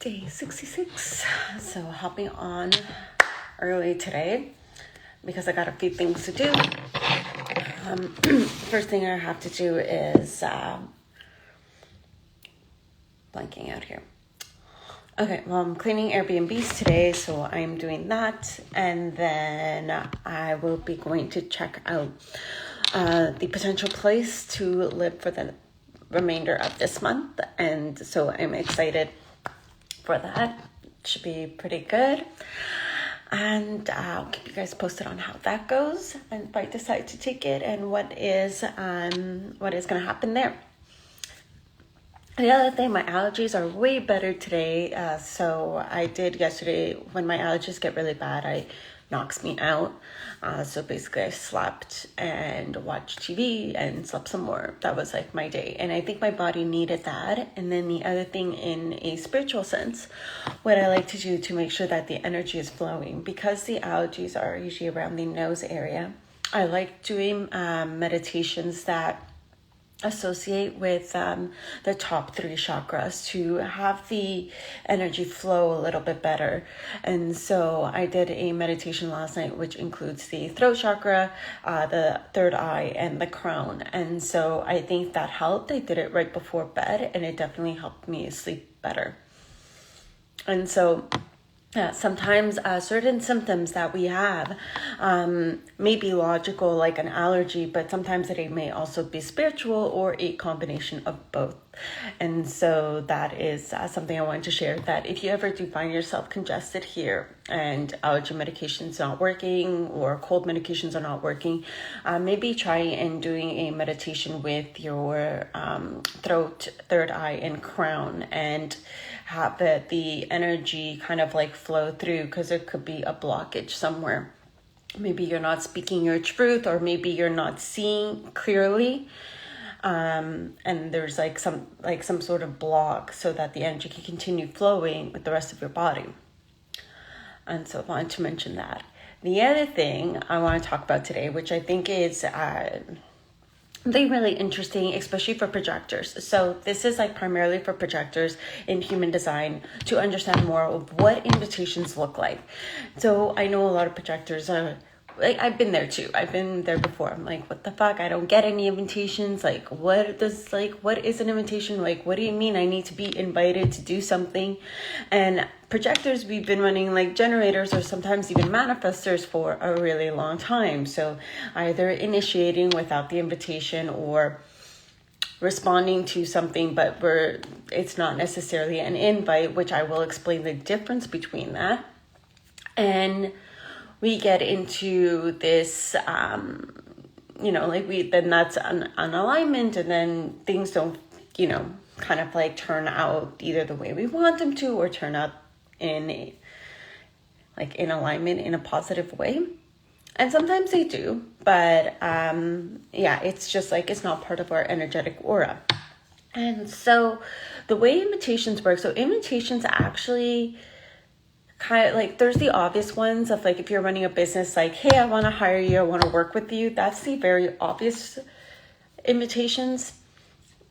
Day 66. So hopping on early today because I got a few things to do. First thing I have to do is blanking out here. Okay, well, I'm cleaning Airbnbs today, so I'm doing that, and then I will be going to check out the potential place to live for the remainder of this month, and so I'm excited for that. It should be pretty good, and I'll keep you guys posted on how that goes, and if I decide to take it, and what is going to happen there. The other thing, my allergies are way better today. So I did yesterday, when my allergies get really bad, it knocks me out. So basically I slept and watched TV and slept some more. That was like my day. And I think my body needed that. And then the other thing, in a spiritual sense, what I like to do to make sure that the energy is flowing, because the allergies are usually around the nose area, I like doing meditations that associate with the top 3 chakras to have the energy flow a little bit better. And so I did a meditation last night, which includes the throat chakra, the third eye, and the crown. And so I think that helped. I did it right before bed, and it definitely helped me sleep better. And so sometimes certain symptoms that we have may be logical, like an allergy, but sometimes it may also be spiritual or a combination of both. And so that is something I wanted to share, that if you ever do find yourself congested here and allergy medication's not working or cold medications are not working, maybe try and doing a meditation with your throat, third eye, and crown, and have the energy kind of like flow through, because there could be a blockage somewhere. Maybe you're not speaking your truth, or maybe you're not seeing clearly, and there's like some sort of block, so that the energy can continue flowing with the rest of your body. And so I wanted to mention that. The other thing I want to talk about today, which I think is really interesting, especially for projectors. So this is like primarily for projectors in human design, to understand more of what invitations look like. So I know a lot of projectors are like, I've been there too. I've been there before. I'm like, what the fuck? I don't get any invitations. Like, what is an invitation? Like, what do you mean I need to be invited to do something? And projectors, we've been running like generators, or sometimes even manifestors, for a really long time. So either initiating without the invitation, or responding to something, but it's not necessarily an invite, which I will explain the difference between that. And we get into this, then that's an alignment, and then things don't, kind of like turn out either the way we want them to, or turn out in alignment in a positive way. And sometimes they do, but it's just like, it's not part of our energetic aura. And so the way invitations work, so invitations actually kind of like, there's the obvious ones of like, if you're running a business, like, hey, I want to hire you, I want to work with you. That's the very obvious invitations.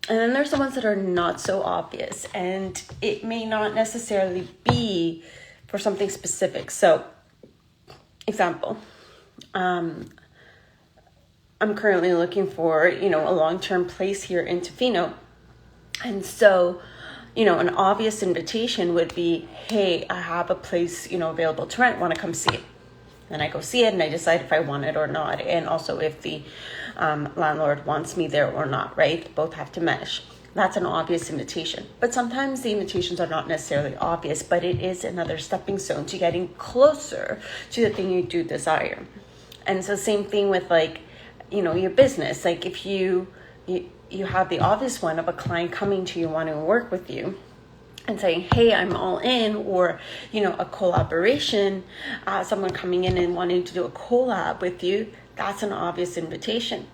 And then there's the ones that are not so obvious, and it may not necessarily be for something specific. So, example, I'm currently looking for, a long-term place here in Tofino. And so, an obvious invitation would be, hey, I have a place, available to rent. Want to come see it? Then I go see it, and I decide if I want it or not. And also if the landlord wants me there or not, right? Both have to mesh. That's an obvious invitation. But sometimes the invitations are not necessarily obvious, but it is another stepping stone to getting closer to the thing you do desire. And so same thing with like, your business. Like if you have the obvious one of a client coming to you wanting to work with you and saying, hey, I'm all in, or, a collaboration, someone coming in and wanting to do a collab with you, that's an obvious invitation.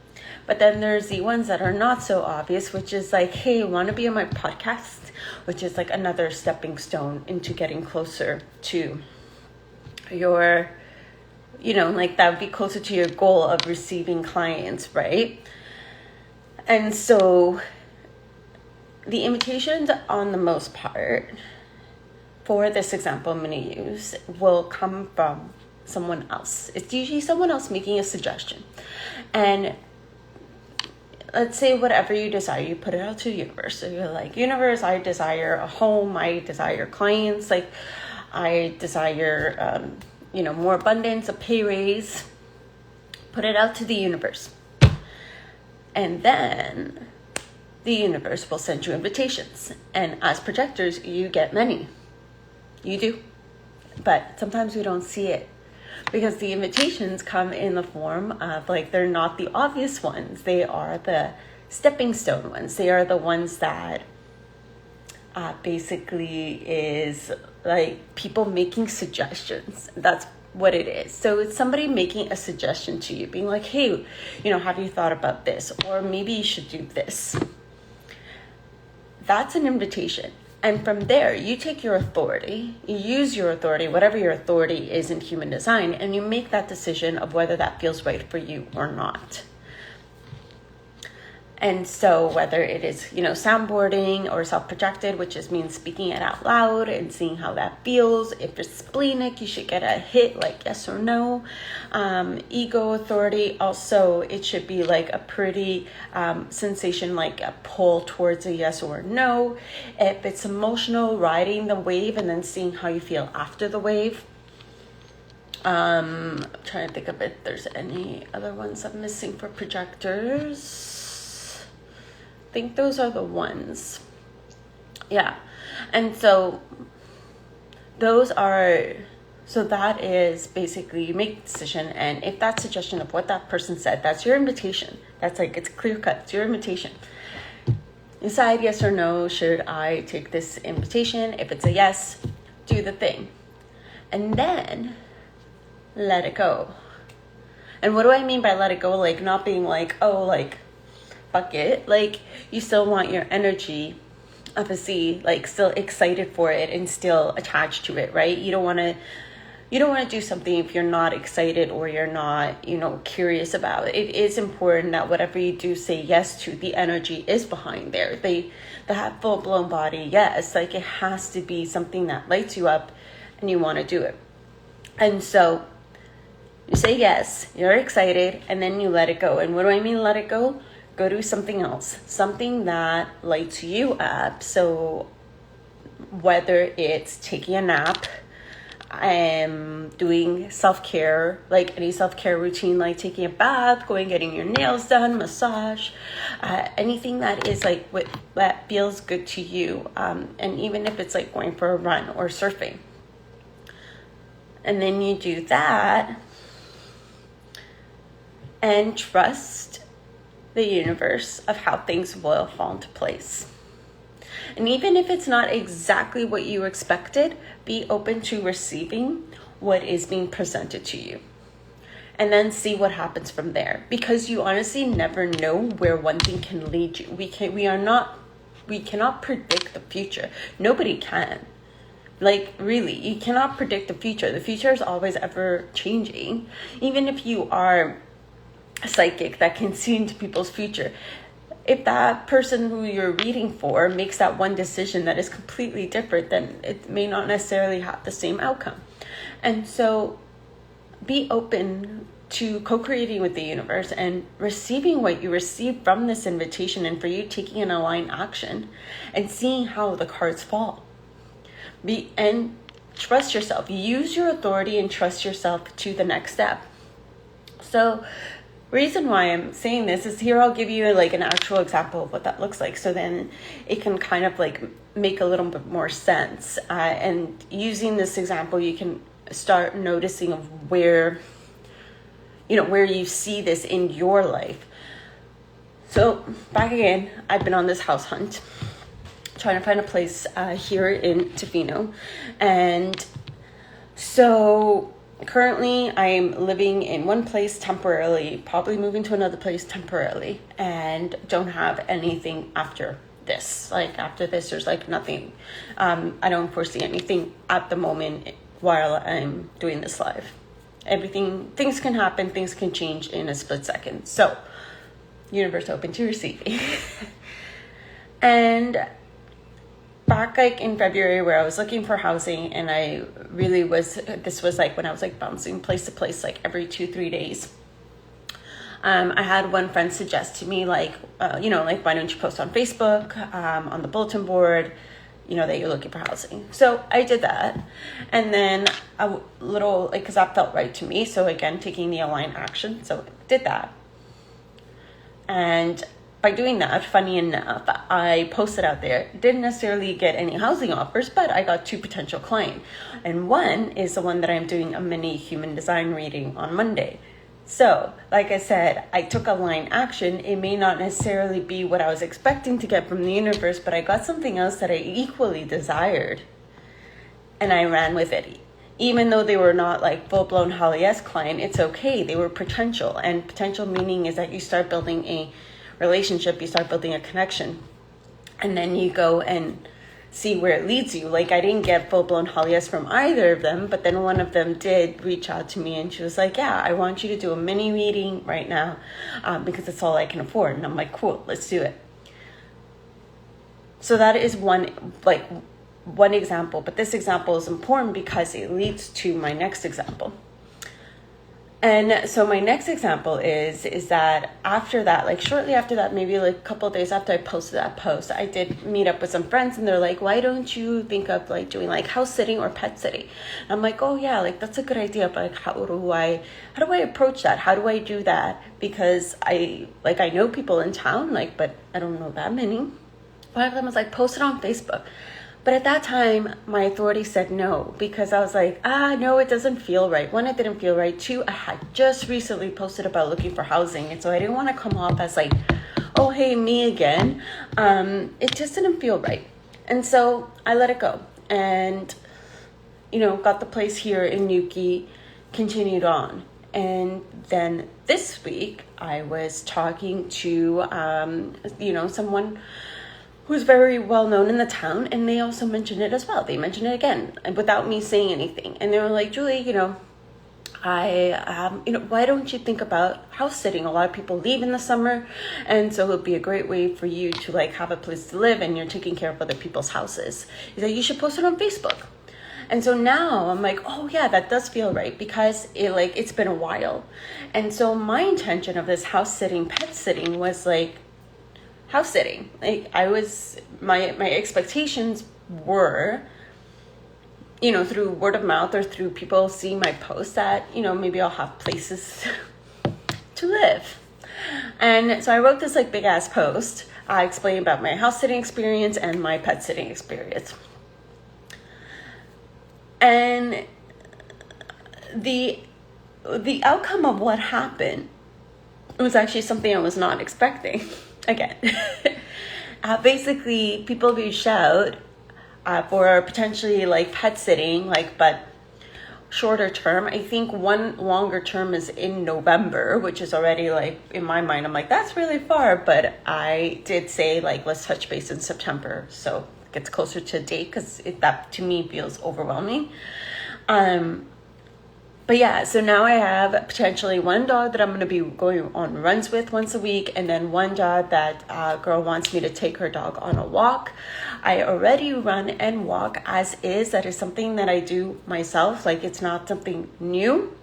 But then there's the ones that are not so obvious, which is like, hey, want to be on my podcast, which is like another stepping stone into getting closer to your, that would be closer to your goal of receiving clients, right? And so the invitations, on the most part, for this example I'm going to use will come from someone else. It's usually someone else making a suggestion. And let's say whatever you desire, you put it out to the universe. So you're like, universe, I desire a home. I desire clients. Like, I desire, more abundance, a pay raise. Put it out to the universe. And then the universe will send you invitations. And as projectors, you get many. You do. But sometimes we don't see it, because the invitations come in the form of, like, they're not the obvious ones. They are the stepping stone ones. They are the ones that basically is like people making suggestions. That's what it is. So it's somebody making a suggestion to you, being like, hey, have you thought about this? Or maybe you should do this. That's an invitation. And from there, you take your authority, you use your authority, whatever your authority is in human design, and you make that decision of whether that feels right for you or not. And so whether it is, soundboarding or self-projected, which just means speaking it out loud and seeing how that feels. If it's splenic, you should get a hit like yes or no. Ego authority, also, it should be like a pretty sensation, like a pull towards a yes or no. If it's emotional, riding the wave and then seeing how you feel after the wave. I'm trying to think of if there's any other ones I'm missing for projectors. I think those are the ones. Yeah. And so that is basically, you make a decision, and if that suggestion of what that person said, that's your invitation. That's like, it's clear cut, it's your invitation. Decide yes or no, should I take this invitation? If it's a yes, do the thing. And then let it go. And what do I mean by let it go? Like, not being like, oh, like, fuck it. Like, you still want your energy, obviously, like, still excited for it and still attached to it, right? You don't want to do something if you're not excited or you're not, curious about it. It is important that whatever you do say yes to, the energy is behind there. That full-blown body, yes, like, it has to be something that lights you up and you want to do it. And so you say yes, you're excited, and then you let it go. And what do I mean let it go? Go do something else, something that lights you up. So whether it's taking a nap, doing self-care, like any self-care routine, like taking a bath, getting your nails done, massage, anything that is like that feels good to you. And even if it's like going for a run or surfing. And then you do that and trust the universe of how things will fall into place. And even if it's not exactly what you expected, be open to receiving what is being presented to you. And then see what happens from there. Because you honestly never know where one thing can lead you. We cannot predict the future. Nobody can. Like, really, you cannot predict the future. The future is always ever changing. Even if you are a psychic that can see into people's future, if that person who you're reading for makes that one decision that is completely different, then it may not necessarily have the same outcome. And so be open to co-creating with the universe and receiving what you receive from this invitation, and for you taking an aligned action and seeing how the cards fall. And trust yourself. Use your authority and trust yourself to the next step. So reason why I'm saying this is, here I'll give you like an actual example of what that looks like, so then it can kind of like make a little bit more sense. And using this example, you can start noticing of where you see this in your life. So back again, I've been on this house hunt, trying to find a place here in Tofino. And so currently I'm living in one place temporarily, probably moving to another place temporarily, and don't have anything after this. Like, after this, there's like nothing. I don't foresee anything at the moment while I'm doing this live. Things can happen, things can change in a split second. So, universe open to receiving. And back like in February where I was looking for housing, and I really was, this was like when I was like bouncing place to place like every 2-3 days. I had one friend suggest to me like, like, why don't you post on Facebook, on the bulletin board, that you're looking for housing. So I did that. And then a little, like, because that felt right to me. So again, taking the aligned action. So I did that. And by doing that, funny enough, I posted out there, didn't necessarily get any housing offers, but I got 2 potential clients. And one is the one that I'm doing a mini human design reading on Monday. So, like I said, I took aligned action. It may not necessarily be what I was expecting to get from the universe, but I got something else that I equally desired. And I ran with it. Even though they were not like full-blown Holly S client, it's okay. They were potential. And potential meaning is that you start building a relationship, you start building a connection, and then you go and see where it leads you. Like, I didn't get full-blown Holly S from either of them, but then one of them did reach out to me, and she was like, yeah, I want you to do a mini reading right now, because it's all I can afford. And I'm like, cool, let's do it. So that is one example, but this example is important because it leads to my next example. And so my next example is that after that, like shortly after that, maybe like a couple of days after I posted that post, I did meet up with some friends, and they're like, why don't you think of like doing like house sitting or pet sitting? And I'm like, oh yeah, like that's a good idea, but like how do I approach that? How do I do that? Because I know people in town, like, but I don't know that many. One of them was like, post it on Facebook. But at that time, my authority said no, because I was like, no, it doesn't feel right. One, it didn't feel right. Two, I had just recently posted about looking for housing. And so I didn't want to come off as like, oh, hey, me again. It just didn't feel right. And so I let it go and, got the place here in Yuki, continued on. And then this week I was talking to, someone who's very well known in the town, and they also mentioned it as well. They mentioned it again without me saying anything. And they were like, Julie, why don't you think about house sitting? A lot of people leave in the summer, and so it would be a great way for you to like have a place to live, and you're taking care of other people's houses. He's like, you should post it on Facebook. And so now I'm like, oh yeah, that does feel right, because it's been a while. And so my intention of this house sitting, pet sitting was like, house sitting. Like my expectations were, through word of mouth or through people seeing my posts that, maybe I'll have places to live. And so I wrote this like big ass post, explaining about my house sitting experience and my pet sitting experience. And the outcome of what happened was actually something I was not expecting. Again, basically people reached out for potentially like pet sitting, but shorter term. I think one longer term is in November, which is already like in my mind, I'm like, that's really far. But I did say like, let's touch base in September. So it gets closer to a date, because that to me feels overwhelming. But yeah, so now I have potentially one dog that I'm going to be going on runs with once a week, and then one dog that girl wants me to take her dog on a walk. I already run and walk as is. That is something that I do myself. Like, it's not something new.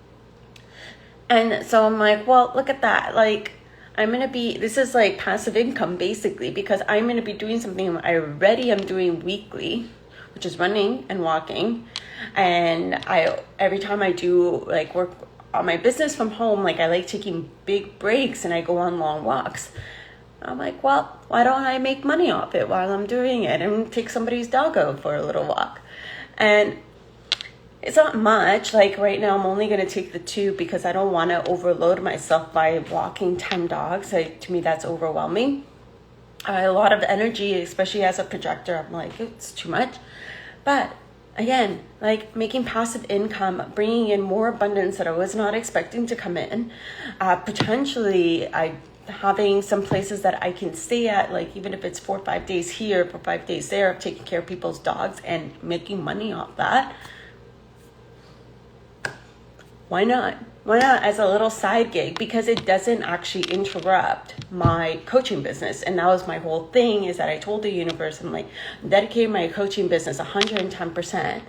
And so I'm like, well, look at that. Like, this is like passive income basically, because I'm going to be doing something I already am doing weekly, which is running and walking. And every time I do like work on my business from home, like I like taking big breaks and I go on long walks. I'm like, well, why don't I make money off it while I'm doing it and take somebody's dog out for a little walk? And it's not much. Like right now, I'm only going to take the 2 because I don't want to overload myself by walking 10 dogs. To me, that's overwhelming. A lot of energy, especially as a projector. I'm like, it's too much. But again, like making passive income, bringing in more abundance that I was not expecting to come in. Potentially, having some places that I can stay at, like even if it's 4 or 5 days here, 4 or 5 days there, of taking care of people's dogs and making money off that. why not? Why not as a little side gig? Because it doesn't actually interrupt my coaching business. And that was my whole thing, is that I told the universe, I'm like, I'm dedicating my coaching business 110%.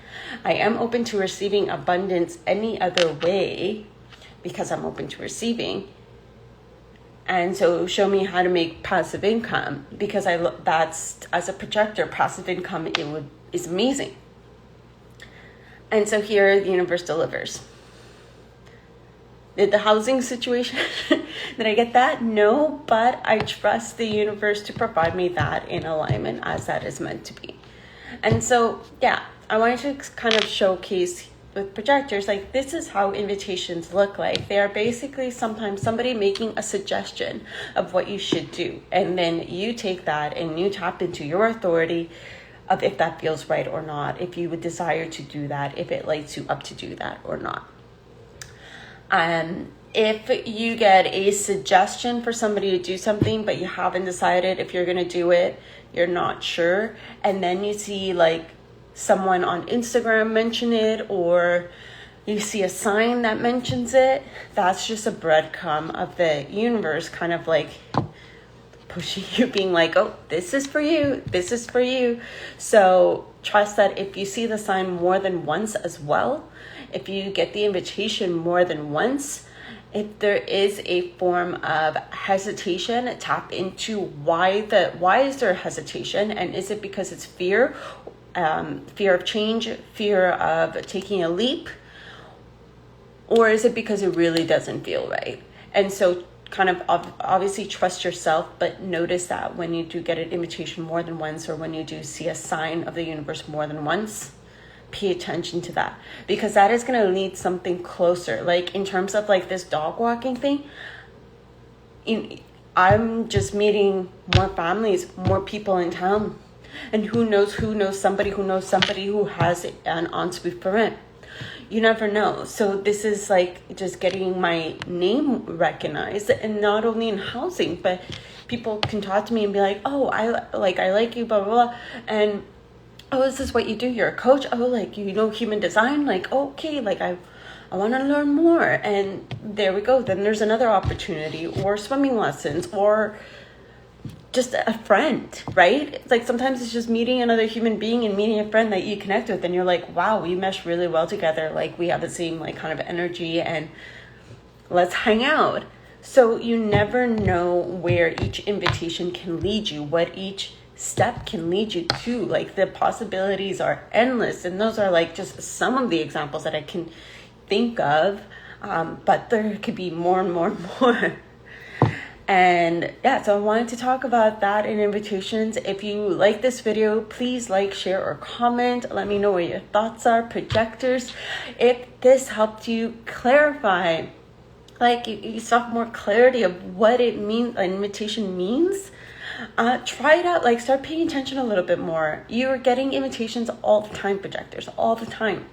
I am open to receiving abundance any other way because I'm open to receiving. And so show me how to make passive income, because that's, as a projector, passive income, is amazing. And so here the universe delivers. Did the housing situation, did I get that? No, but I trust the universe to provide me that in alignment as that is meant to be. And so, yeah, I wanted to kind of showcase with projectors, like, this is how invitations look like. They are basically sometimes somebody making a suggestion of what you should do. And then you take that and you tap into your authority of if that feels right or not, if you would desire to do that, if it lights you up to do that or not. If you get a suggestion for somebody to do something, but you haven't decided if you're going to do it, you're not sure, and then you see like someone on Instagram mention it, or you see a sign that mentions it, that's just a breadcrumb of the universe kind of like pushing you, being like, oh, this is for you, this is for you. So trust that if you see the sign more than once as well, if you get the invitation more than once, if there is a form of hesitation, tap into why is there hesitation, and is it because it's fear of change, fear of taking a leap, or is it because it really doesn't feel right? And so kind of obviously trust yourself, but notice that when you do get an invitation more than once, or when you do see a sign of the universe more than once, pay attention to that, because that is going to lead something closer. Like in terms of like this dog walking thing, I'm just meeting more families, more people in town, and who knows somebody who has an ensuite for rent. You never know. So this is like just getting my name recognized, and not only in housing, but people can talk to me and be like, oh, I like you, blah, blah, blah. And oh, is this what you do? You're a coach? Oh, like, you know, human design? Like, okay, like I want to learn more. And there we go. Then there's another opportunity, or swimming lessons, or just a friend, right? It's like sometimes it's just meeting another human being and meeting a friend that you connect with, and you're like, wow, we mesh really well together. Like we have the same like kind of energy, and let's hang out. So you never know where each invitation can lead you, what each step can lead you to. Like the possibilities are endless, and those are like just some of the examples that I can think of, but there could be more and more and more. And yeah, so I wanted to talk about that in invitations. If you like this video, please like, share, or comment. Let me know what your thoughts are, projectors. If this helped you clarify, like you saw more clarity of what it means, an invitation means, try it out. Like start paying attention a little bit more. You're getting invitations all the time, projectors, all the time.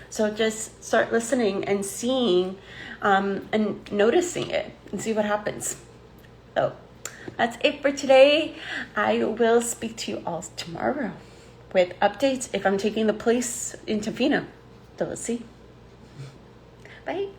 So just start listening and seeing and noticing it and see what happens. So that's it for today. I will speak to you all tomorrow with updates if I'm taking the place in Tofino. So let's see. Bye.